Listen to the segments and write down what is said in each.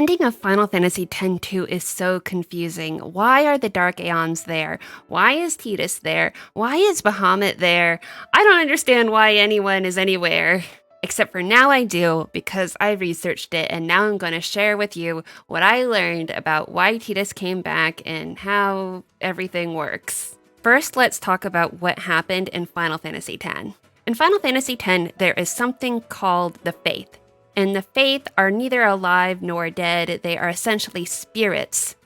ending of Final Fantasy X-2 is so confusing. Why are the Dark Aeons there? Why is Tidus there? Why is Bahamut there? I don't understand why anyone is anywhere. Except for now I do, because I researched it, and now I'm going to share with you what I learned about why Tidus came back and how everything works. First, let's talk about what happened in Final Fantasy X. In Final Fantasy X, there is something called the Fayth. And the Fayth are neither alive nor dead. They are essentially spirits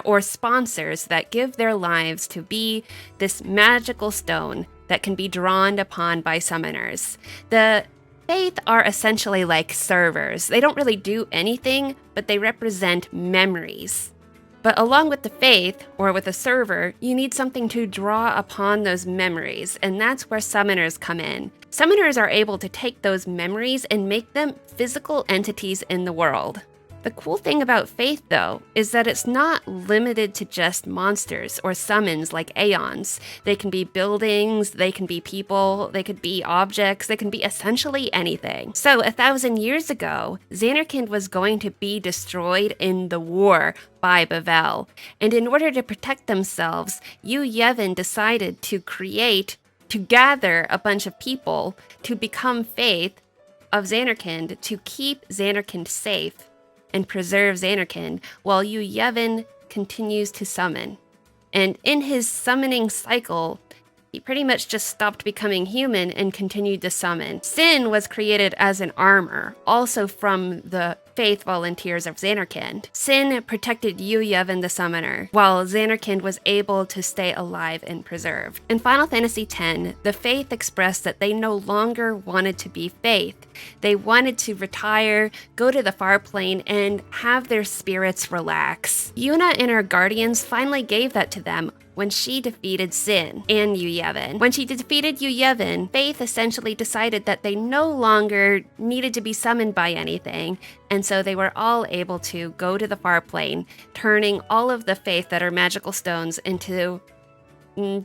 or sponsors that give their lives to be this magical stone that can be drawn upon by summoners. The Fayth are essentially like servers. They don't really do anything, but they represent memories. But along with the Fayth, or with a server, you need something to draw upon those memories, and that's where summoners come in. Summoners are able to take those memories and make them physical entities in the world. The cool thing about Fayth, though, is that it's not limited to just monsters or summons like Aeons. They can be buildings, they can be people, they could be objects, they can be essentially anything. So 1,000 years ago, Zanarkand was going to be destroyed in the war by Bavel. And in order to protect themselves, Yu Yevon decided to gather a bunch of people to become Fayth of Zanarkand to keep Zanarkand safe and preserve Zanarkand while Yu Yevon continues to summon. And in his summoning cycle, he pretty much just stopped becoming human and continued to summon. Sin was created as an armor, also from the Fayth volunteers of Zanarkand. Sin protected Yu Yevon the summoner, while Zanarkand was able to stay alive and preserved. In Final Fantasy X, the Fayth expressed that they no longer wanted to be Fayth. They wanted to retire, go to the far plane, and have their spirits relax. Yuna and her guardians finally gave that to them when she defeated Sin and Yu Yevon. When she defeated Yu Yevon, Fayth essentially decided that they no longer needed to be summoned by anything, and so they were all able to go to the far plane, turning all of the Fayth that are magical stones into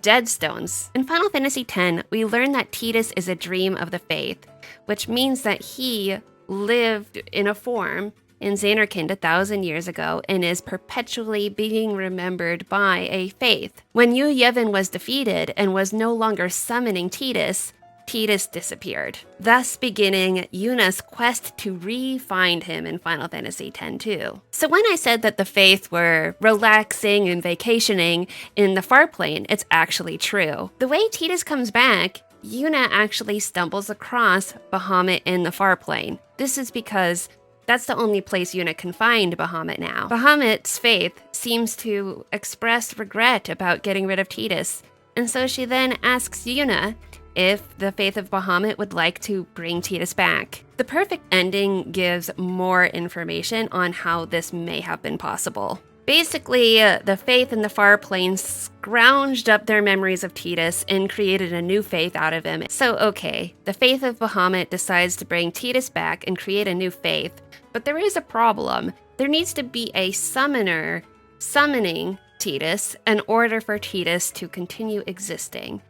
dead stones. In Final Fantasy X, we learn that Tidus is a dream of the Fayth, which means that he lived in a form in Zanarkand 1,000 years ago and is perpetually being remembered by a Fayth. When Yu Yevon was defeated and was no longer summoning Tidus, Tidus disappeared, thus beginning Yuna's quest to re-find him in Final Fantasy X-2. So when I said that the Fayth were relaxing and vacationing in the far plane, it's actually true. The way Tidus comes back, Yuna actually stumbles across Bahamut in the far plane. This is because that's the only place Yuna can find Bahamut now. Bahamut's Fayth seems to express regret about getting rid of Tidus, and so she then asks Yuna if the Fayth of Bahamut would like to bring Tidus back. The perfect ending gives more information on how this may have been possible. Basically, the Fayth in the far plane scrounged up their memories of Tidus and created a new Fayth out of him. So okay, the Fayth of Bahamut decides to bring Tidus back and create a new Fayth, but there is a problem. There needs to be a summoner summoning Tidus in order for Tidus to continue existing.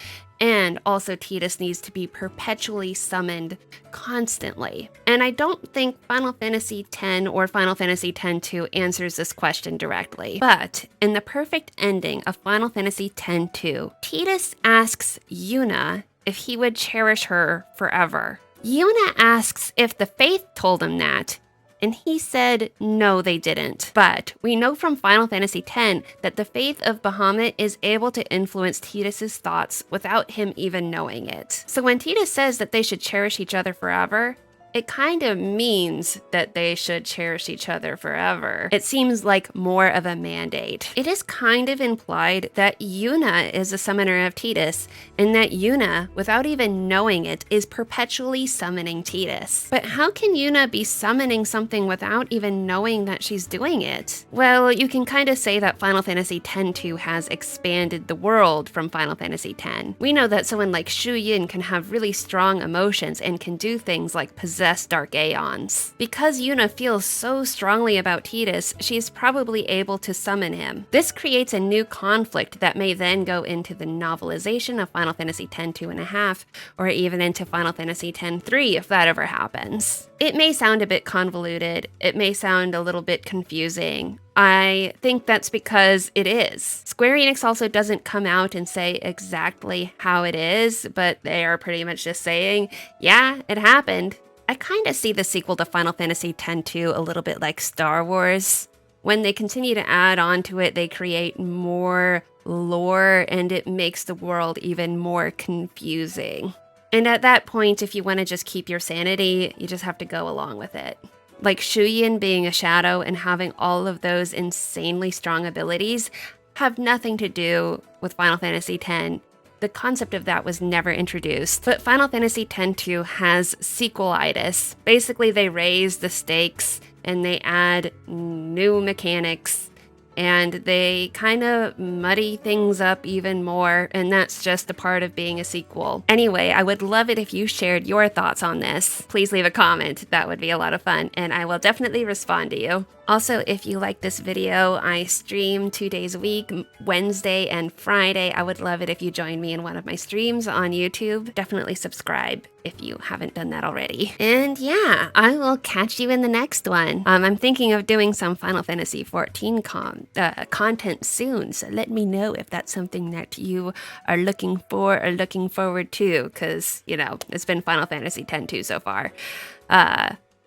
And also Tidus needs to be perpetually summoned constantly. And I don't think Final Fantasy X or Final Fantasy X-2 answers this question directly. But in the perfect ending of Final Fantasy X-2, Tidus asks Yuna if he would cherish her forever. Yuna asks if the Fayth told him that, and he said no, they didn't. But we know from Final Fantasy X that the Fayth of Bahamut is able to influence Tidus' thoughts without him even knowing it. So when Tidus says that they should cherish each other forever, it kind of means that they should cherish each other forever. It seems like more of a mandate. It is kind of implied that Yuna is a summoner of Tidus, and that Yuna, without even knowing it, is perpetually summoning Tidus. But how can Yuna be summoning something without even knowing that she's doing it? Well, you can kind of say that Final Fantasy X-2 has expanded the world from Final Fantasy X. We know that someone like Shu Yin can have really strong emotions and can do things like possess possess dark aeons. Because Yuna feels so strongly about Tidus, she's probably able to summon him. This creates a new conflict that may then go into the novelization of Final Fantasy X 2.5, or even into Final Fantasy X 3 if that ever happens. It may sound a bit convoluted, it may sound a little bit confusing. I think that's because it is. Square Enix also doesn't come out and say exactly how it is, but they are pretty much just saying, yeah, it happened. I kind of see the sequel to Final Fantasy X-2 a little bit like Star Wars. When they continue to add on to it, they create more lore and it makes the world even more confusing. And at that point, if you want to just keep your sanity, you just have to go along with it. Like Shuyin being a shadow and having all of those insanely strong abilities have nothing to do with Final Fantasy X. The concept of that was never introduced. But Final Fantasy X-2 has sequelitis. Basically, they raise the stakes and they add new mechanics and they kind of muddy things up even more, and that's just a part of being a sequel. Anyway, I would love it if you shared your thoughts on this. Please leave a comment, that would be a lot of fun, and I will definitely respond to you. Also, if you like this video, I stream 2 days a week, Wednesday and Friday. I would love it if you join me in one of my streams on YouTube. Definitely subscribe if you haven't done that already. And yeah, I will catch you in the next one. I'm thinking of doing some Final Fantasy XIV content soon, so let me know if that's something that you are looking for or looking forward to, because, you know, it's been Final Fantasy X-2 so far.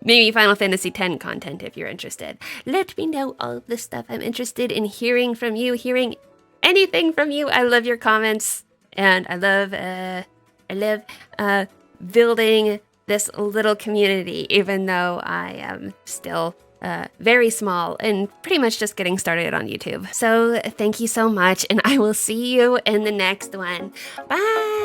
Maybe Final Fantasy X content if you're interested. Let me know all of the stuff. I'm interested in hearing from you, hearing anything from you. I love your comments, and I love building this little community, even though I am still very small and pretty much just getting started on YouTube. So thank you so much, and I will see you in the next one. Bye!